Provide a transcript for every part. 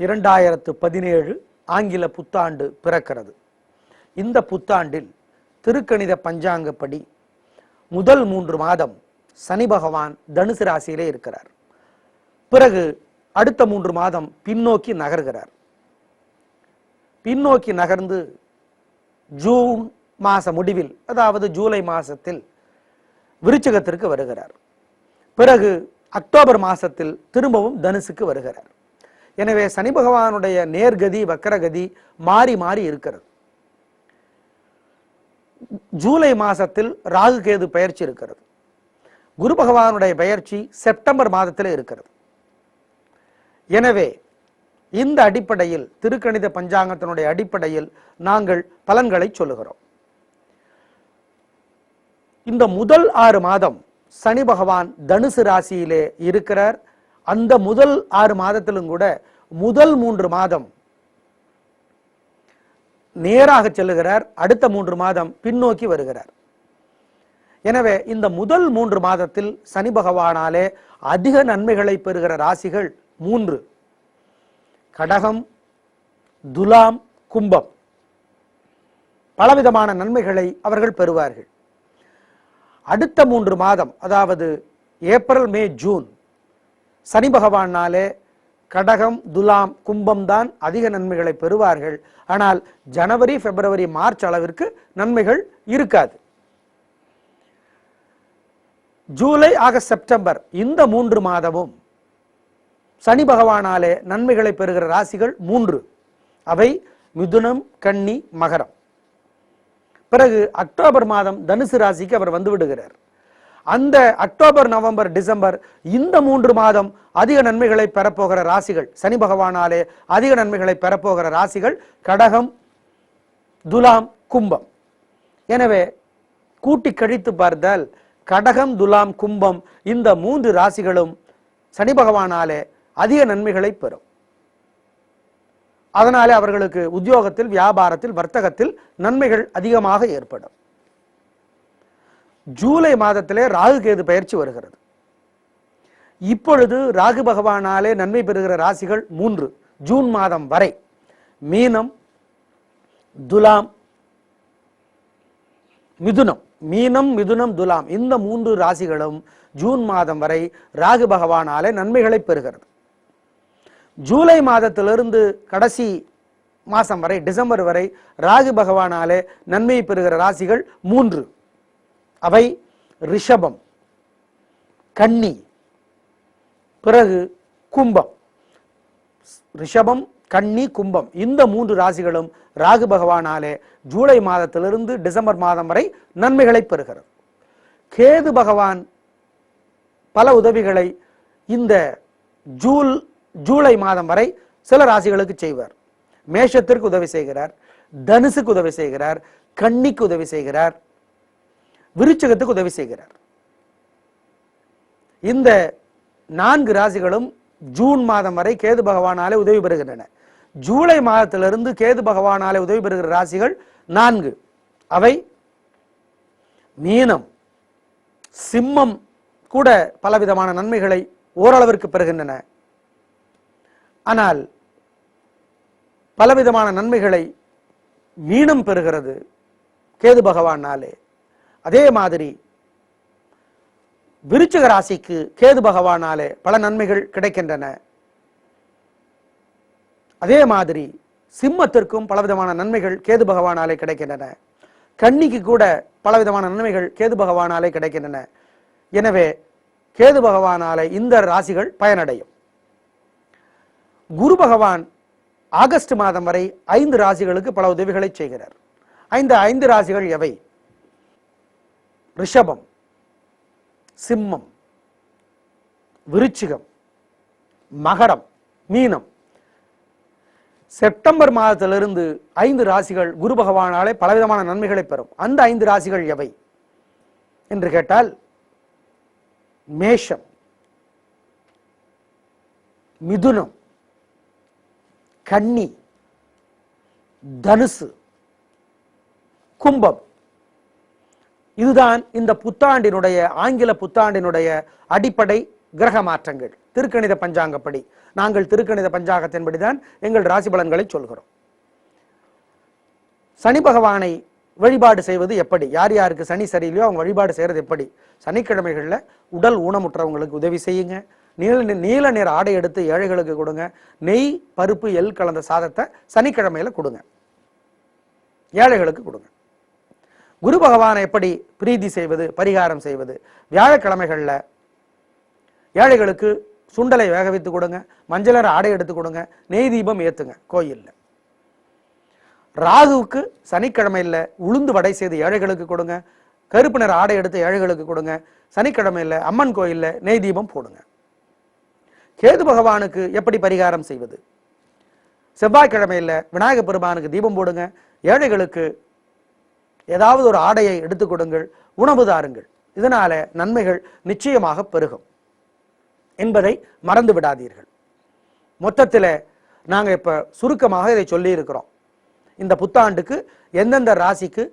2017 ஆங்கில புத்தாண்டு பிறக்கிறது. இந்த புத்தாண்டில் திருக்கணித பஞ்சாங்கப்படி முதல் 3 மாதம் சனி பகவான் தனுசு ராசியிலே இருக்கிறார். பிறகு அடுத்த 3 மாதம் பின்னோக்கி நகர்கிறார். பின்னோக்கி நகர்ந்து ஜூன் மாச முடிவில், அதாவது ஜூலை மாசத்தில் விருச்சிகத்திற்கு வருகிறார். பிறகு அக்டோபர் மாசத்தில் திரும்பவும் தனுசுக்கு வருகிறார். எனவே சனி பகவானுடைய நேர்கதி வக்கரகதி மாறி மாறி இருக்கிறது. ஜூலை மாசத்தில் ராகு கேது பெயர்ச்சி இருக்கிறது. குரு பகவானுடைய பெயர்ச்சி செப்டம்பர் மாதத்தில் இருக்கிறது. எனவே இந்த அடிப்படையில் திருக்கணித பஞ்சாங்கத்தினுடைய அடிப்படையில் நாங்கள் பலன்களை சொல்லுகிறோம். இந்த முதல் 6 மாதம் சனி பகவான் தனுசு ராசியிலே இருக்கிறார். அந்த முதல் 6 மாதத்திலும் கூட முதல் 3 மாதம் நேராக செல்லுகிறார். அடுத்த 3 மாதம் பின்னோக்கி வருகிறார். எனவே இந்த முதல் 3 மாதத்தில் சனி பகவானாலே அதிக நன்மைகளை பெறுகிற ராசிகள் 3: கடகம், துலாம், கும்பம். பலவிதமான நன்மைகளை அவர்கள் பெறுவார்கள். அடுத்த 3 மாதம், அதாவது ஏப்ரல், மே, ஜூன், சனி பகவானாலே கடகம், துலாம், கும்பம் தான் அதிக நன்மைகளை பெறுவார்கள். ஆனால் ஜனவரி, பிப்ரவரி, மார்ச் அளவிற்கு நன்மைகள் இருக்காது. ஜூலை, ஆகஸ்ட், செப்டம்பர் இந்த 3 மாதமும் சனி பகவானாலே நன்மைகளை பெறுகிற ராசிகள் 3. அவை மிதுனம், கன்னி, மகரம். பிறகு அக்டோபர் மாதம் தனுசு ராசிக்கு அவர் வந்து விடுகிறார். அந்த அக்டோபர், நவம்பர், டிசம்பர் இந்த 3 மாதம் அதிக நன்மைகளை பெறப்போகிற ராசிகள், சனி பகவானாலே அதிக நன்மைகளை பெறப்போகிற ராசிகள் கடகம், துலாம், கும்பம். எனவே கூட்டி கழித்து பார்த்தால் கடகம், துலாம், கும்பம் இந்த 3 ராசிகளும் சனி பகவானாலே அதிக நன்மைகளை பெறும். அதனாலே அவர்களுக்கு உத்தியோகத்தில், வியாபாரத்தில், வர்த்தகத்தில் நன்மைகள் அதிகமாக ஏற்படும். ஜூலை மாதத்திலே ராகு கேது பெயர்ச்சி வருகிறது. இப்பொழுது ராகு பகவானாலே நன்மை பெறுகிற ராசிகள் 3 ஜூன் மாதம் வரை: மீனம், துலாம், மிதுனம். மீனம், மிதுனம், துலாம் இந்த 3 ராசிகளும் ஜூன் மாதம் வரை ராகு பகவானாலே நன்மைகளை பெறுகிறது. ஜூலை மாதத்திலிருந்து கடைசி மாசம் வரை, டிசம்பர் வரை ராகு பகவானாலே நன்மை பெறுகிற ராசிகள் 3. அவை ரிஷபம், கன்னி, பிறகு கும்பம். ரிஷபம், கன்னி, கும்பம் இந்த 3 ராசிகளும் ராகு பகவானாலே ஜூலை மாதத்திலிருந்து டிசம்பர் மாதம் வரை நன்மைகளை பெறுகிறது. கேது பகவான் பல உதவிகளை இந்த ஜூலை மாதம் வரை சில ராசிகளுக்கு செய்வார். மேஷத்திற்கு உதவி செய்கிறார், தனுசுக்கு உதவி செய்கிறார், கன்னிக்கு உதவி செய்கிறார், விருச்சிகத்துக்கு உதவி செய்கிறார். இந்த 4 ராசிகளும் ஜூன் மாதம் வரை கேது பகவானாலே உதவி பெறுகின்றன. ஜூலை மாதத்திலிருந்து கேது பகவானாலே உதவி பெறுகிற ராசிகள் 4. அவை மீனம், சிம்மம் கூட பலவிதமான நன்மைகளை ஓரளவிற்கு பெறுகின்றன. ஆனால் பலவிதமான நன்மைகளை மீனம் பெறுகிறது கேது பகவானாலே. அதே மாதிரி விருச்சிக ராசிக்கு கேது பகவானாலே பல நன்மைகள் கிடைக்கின்றன. அதே மாதிரி சிம்மத்திற்கும் பலவிதமான நன்மைகள் கேது பகவானாலே கிடைக்கின்றன. கன்னிக்கு கூட பலவிதமான நன்மைகள் கேது பகவானாலே கிடைக்கின்றன. எனவே கேது பகவானாலே இந்த ராசிகள் பயனடையும். குரு பகவான் ஆகஸ்ட் மாதம் வரை 5 ராசிகளுக்கு பல உதவிகளை செய்கிறார். 5 ராசிகள் எவை? ரிஷபம், சிம்மம், விருச்சிகம், மகரம், மீனம். செப்டம்பர் மாதத்திலிருந்து 5 ராசிகள் குரு பகவானாலே பலவிதமான நன்மைகளை பெறும். அந்த 5 ராசிகள் எவை என்று கேட்டால் மேஷம், மிதுனம், கன்னி, தனுசு, கும்பம். இதுதான் இந்த புத்தாண்டினுடைய, ஆங்கில புத்தாண்டினுடைய அடிப்படை கிரக மாற்றங்கள். திருக்கணித பஞ்சாங்கப்படி. நாங்கள் திருக்கணித பஞ்சாங்கத்தின்படிதான் எங்கள் ராசி பலன்களை சொல்கிறோம். சனி பகவானை வழிபாடு செய்வது எப்படி? யார் யாருக்கு சனி சரியில்லையோ அவங்க வழிபாடு செய்யறது எப்படி? சனிக்கிழமைகள்ல உடல் ஊனமுற்றவங்களுக்கு உதவி செய்யுங்க. நீல நிற ஆடை எடுத்து ஏழைகளுக்கு கொடுங்க. நெய், பருப்பு, எள் கலந்த சாதத்தை சனிக்கிழமையில கொடுங்க, ஏழைகளுக்கு கொடுங்க. குரு பகவானை எப்படி பிரீதி செய்வது, பரிகாரம் செய்வது? வியாழக்கிழமைகள்ல ஏழைகளுக்கு சுண்டலை வேக வைத்து கொடுங்க, மஞ்சளர ஆடை எடுத்து கொடுங்க, நெய் தீபம் ஏத்துங்க கோயில்ல. ராகுவுக்கு சனிக்கிழமையில உளுந்து வடை செய்து ஏழைகளுக்கு கொடுங்க, கருப்பு நிற ஆடை எடுத்து ஏழைகளுக்கு கொடுங்க. சனிக்கிழமையில அம்மன் கோயில்ல நெய் தீபம் போடுங்க. கேது பகவானுக்கு எப்படி பரிகாரம் செய்வது? செவ்வாய்க்கிழமையில விநாயகர் பெருமானுக்கு தீபம் போடுங்க, ஏழைகளுக்கு ஏதாவது ஒரு ஆடையை எடுத்துக் கொடுங்கள், உணவு தாருங்கள். இதனால நன்மைகள் நிச்சயமாக பெருகும் என்பதை மறந்து விடாதீர்கள். மொத்தத்தில் நாங்கள் இப்ப சுருக்கமாக இதை சொல்லி இருக்கிறோம். இந்த புத்தாண்டுக்கு எந்தெந்த ராசிக்கு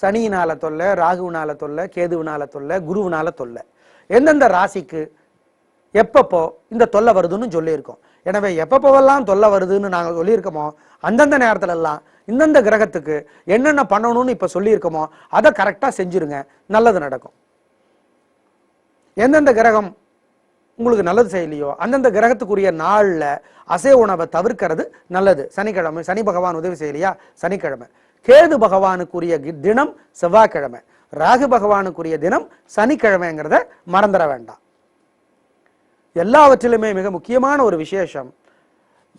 சனியினால தொல்லை, ராகுவினால தொல்லை, கேதுவினால தொல்லை, குருவினால தொல்லை, எந்தெந்த ராசிக்கு எப்பப்போ இந்த தொல்லை வருதுன்னு சொல்லியிருக்கோம். எனவே எப்பப்போவெல்லாம் தொல்லை வருதுன்னு நாங்கள் சொல்லியிருக்கோமோ அந்தந்த நேரத்துல எல்லாம் இந்தந்த கிரகத்துக்கு என்னென்ன பண்ணணும்னு இப்ப சொல்லியிருக்கோமோ அதை கரெக்டா செஞ்சிருங்க, நல்லது நடக்கும். எந்தெந்த கிரகம் உங்களுக்கு நல்லது செய்யலையோ அந்தந்த கிரகத்துக்குரிய நாள்ல அசைவ உணவை தவிர்க்கிறது நல்லது. சனிக்கிழமை சனி பகவான் உதவி செய்யலையா, சனிக்கிழமை. கேது பகவானுக்குரிய தினம் செவ்வாய்க்கிழமை, ராகு பகவானுக்குரிய தினம் சனிக்கிழமைங்கிறத மறந்துட வேண்டாம். எல்லாவற்றிலுமே மிக முக்கியமான ஒரு விசேஷம்,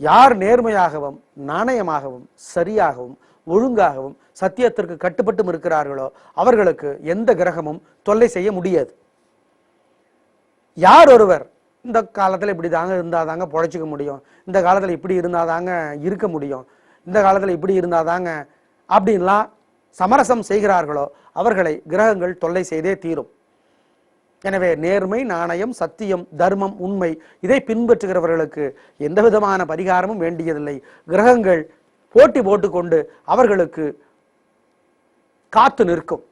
யார் நேர்மையாகவும் நாணயமாகவும் சரியாகவும் ஒழுங்காகவும் சத்தியத்திற்கு கட்டுப்பட்டும் இருக்கிறார்களோ அவர்களுக்கு எந்த கிரகமும் தொல்லை செய்ய முடியாது. யார் ஒருவர் இந்த காலத்துல இப்படி தாங்க இருந்தாதாங்க பொழைச்சிக்க முடியும், இந்த காலத்துல இப்படி இருந்தாதாங்க இருக்க முடியும், இந்த காலத்துல இப்படி இருந்தாதாங்க அப்படின்லாம் சமரசம் செய்கிறார்களோ அவர்களை கிரகங்கள் தொல்லை செய்தே தீரும். எனவே நேர்மை, நாணயம், சத்தியம், தர்மம், உண்மை இதை பின்பற்றுகிறவர்களுக்கு எந்த விதமான பரிகாரமும் வேண்டியதில்லை. கிரகங்கள் போட்டி போட்டுக்கொண்டு அவர்களுக்கு காத்து நிற்கும்.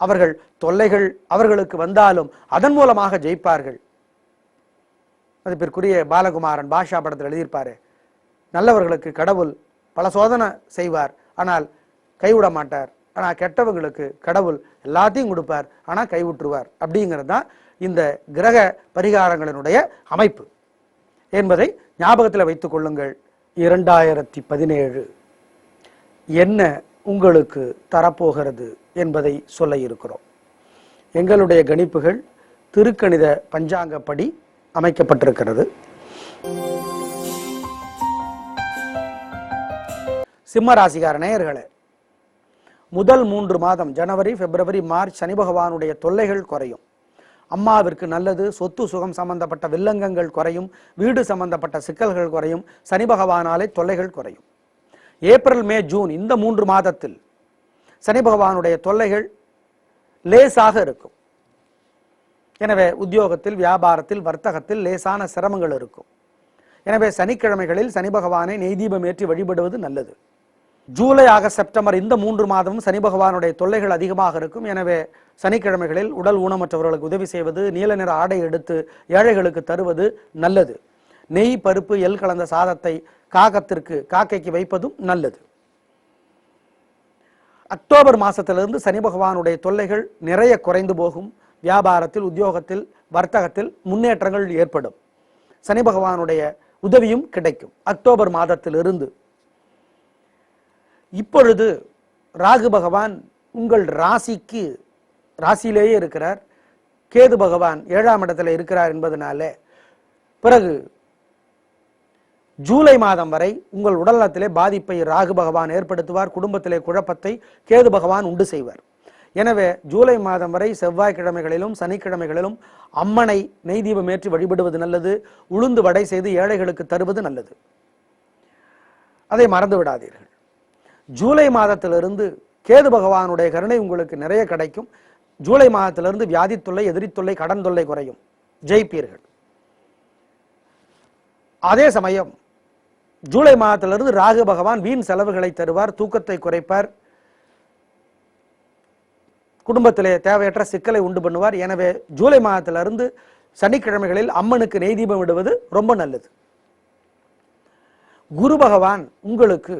அவர்கள் தொல்லைகள் அவர்களுக்கு வந்தாலும் அதன் மூலமாக ஜெயிப்பார்கள். மதிப்பிற்குரிய பாலகுமாரன் பாஷா படத்தில் எழுதியிருப்பாரு, நல்லவர்களுக்கு கடவுள் பல சோதனை செய்வார் ஆனால் கைவிட மாட்டார், ஆனா கெட்டவங்களுக்கு கடவுள் எல்லாத்தையும் கொடுப்பார் ஆனா கைவிட்டுருவார். அப்படிங்கிறது தான் இந்த கிரக பரிகாரங்களினுடைய அமைப்பு என்பதை ஞாபகத்தில் வைத்துக் கொள்ளுங்கள். 2017 என்ன உங்களுக்கு தரப்போகிறது என்பதை சொல்ல இருக்கிறோம். எங்களுடைய கணிப்புகள் திருக்கணித பஞ்சாங்கப்படி அமைக்கப்பட்டிருக்கிறது. சிம்ம ராசிக்கார நேயர்களே, முதல் 3 மாதம் ஜனவரி, பிப்ரவரி, மார்ச் சனி பகவானுடைய தொல்லைகள் குறையும். அம்மாவிற்கு நல்லது, சொத்து சுகம் சம்பந்தப்பட்ட வில்லங்கங்கள் குறையும், வீடு சம்பந்தப்பட்ட சிக்கல்கள் குறையும், சனி பகவானாலே தொல்லைகள் குறையும். ஏப்ரல், மே, ஜூன் இந்த 3 மாதத்தில் சனி பகவானுடைய தொல்லைகள் லேசாக இருக்கும். எனவே உத்தியோகத்தில், வியாபாரத்தில், வர்த்தகத்தில் லேசான சிரமங்கள் இருக்கும். எனவே சனிக்கிழமைகளில் சனி பகவானை நெய்தீபம் ஏற்றி வழிபடுவது நல்லது. ஜூலை, ஆகஸ்ட், செப்டம்பர் இந்த 3 மாதமும் சனி பகவானுடைய தொல்லைகள் அதிகமாக இருக்கும். எனவே சனிக்கிழமைகளில் உடல் ஊனமற்றவர்களுக்கு உதவி செய்வது, நீல நிற ஆடை எடுத்து ஏழைகளுக்கு தருவது நல்லது. நெய், பருப்பு, எள் கலந்த சாதத்தை காக்கைக்கு வைப்பதும் நல்லது. அக்டோபர் மாசத்திலிருந்து சனி பகவானுடைய தொல்லைகள் நிறைய குறைந்து போகும். வியாபாரத்தில், உத்தியோகத்தில், வர்த்தகத்தில் முன்னேற்றங்கள் ஏற்படும். சனி பகவானுடைய உதவியும் கிடைக்கும் அக்டோபர் மாதத்திலிருந்து. இப்பொழுது ராகு பகவான் உங்கள் ராசியிலேயே இருக்கிறார், கேது பகவான் 7ஆம் இடத்துல இருக்கிறார் என்பதனால பிறகு ஜூலை மாதம் வரை உங்கள் உடல்நலத்திலே பாதிப்பை ராகு பகவான் ஏற்படுத்துவார். குடும்பத்திலே குழப்பத்தை கேது பகவான் உண்டு செய்வார். எனவே ஜூலை மாதம் வரை செவ்வாய்க்கிழமைகளிலும் சனிக்கிழமைகளிலும் அம்மனை நெய்தீபம் ஏற்றி வழிபடுவது நல்லது. உளுந்து வடை செய்து ஏழைகளுக்கு தருவது நல்லது. அதை மறந்து விடாதீர்கள். ஜூலை மாதத்திலிருந்து கேது பகவானுடைய கருணை உங்களுக்கு நிறைய கிடைக்கும். ஜூலை மாதத்திலிருந்து வியாதி தொல்லை, எதிரி தொல்லை, கடன் தொல்லை குறையும், ஜெயிப்பீர்கள். அதே சமயம் ஜூலை மாதத்திலிருந்து ராகு பகவான் வீண் செலவுகளை தருவார், தூக்கத்தை குறைப்பார், குடும்பத்திலே தேவையற்ற சிக்கலை உண்டு பண்ணுவார். எனவே ஜூலை மாதத்திலிருந்து சனிக்கிழமைகளில் அம்மனுக்கு நெய் தீபம் விடுவது ரொம்ப நல்லது. குரு பகவான் உங்களுக்கு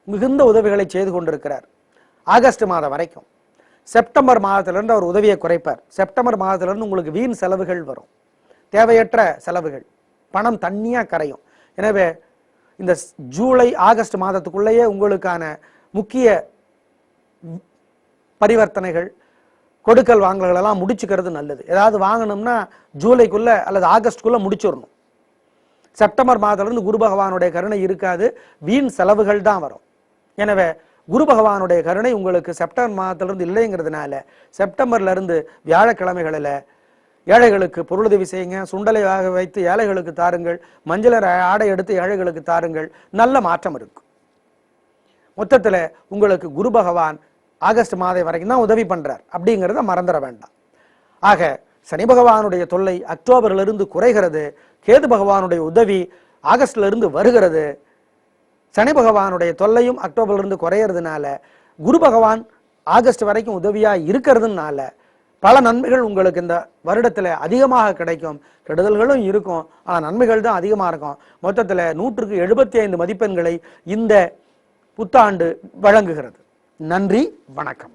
மிகுந்த உதவிகளை செய்து கொண்டிருக்கிறார் ஆகஸ்ட் மாதம் வரைக்கும். செப்டம்பர் மாதத்திலிருந்து அவர் உதவியை குறைப்பார். செப்டம்பர் மாதத்திலிருந்து உங்களுக்கு வீண் செலவுகள் வரும், தேவையற்ற செலவுகள், பணம் தண்ணியா கரையும். எனவே இந்த ஜூலை ஆகஸ்ட் மாதத்துக்குள்ளேயே உங்களுக்கான முக்கிய பரிவர்த்தனைகள், கொடுக்கல் வாங்கல்கள் எல்லாம் முடிச்சுக்கிறது நல்லது. ஏதாவது வாங்கணும்னா ஜூலைக்குள்ள அல்லது ஆகஸ்டுக்குள்ள முடிச்சிடணும். செப்டம்பர் மாதத்திலிருந்து குரு பகவானுடைய கருணை இருக்காது, வீண் செலவுகள் தான் வரும். எனவே குரு பகவானுடைய கருணை உங்களுக்கு செப்டம்பர் மாதத்திலிருந்து இல்லைங்கிறதுனால செப்டம்பர்ல இருந்து வியாழக்கிழமைகளில் ஏழைகளுக்கு பொருளுதவி செய்யுங்க. சுண்டலை வாக வைத்து ஏழைகளுக்கு தாருங்கள். மஞ்சள் ஆடை எடுத்து ஏழைகளுக்கு தாருங்கள். நல்ல மாற்றம் இருக்கும். மொத்தத்தில் உங்களுக்கு குரு பகவான் ஆகஸ்ட் மாதம் வரைக்கும் தான் உதவி பண்றார் அப்படிங்கிறத மறந்துட வேண்டாம். ஆக சனி பகவானுடைய தொல்லை அக்டோபர்ல இருந்து குறைகிறது. கேது பகவானுடைய உதவி ஆகஸ்ட்ல இருந்து வருகிறது. சனி பகவானுடைய தொல்லையும் அக்டோபர்ல இருந்து குறையறதுனால குரு பகவான் ஆகஸ்ட் வரைக்கும் உதவியா இருக்கிறதுனால பல நன்மைகள் உங்களுக்கு இந்த வருடத்துல அதிகமாக கிடைக்கும். கெடுதல்களும் இருக்கும், ஆனா நன்மைகள் தான் அதிகமா இருக்கும். மொத்தத்துல 100க்கு 75 மதிப்பெண்களை இந்த புத்தாண்டு வழங்குகிறது. நன்றி, வணக்கம்.